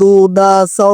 2 10 100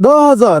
10,000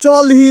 40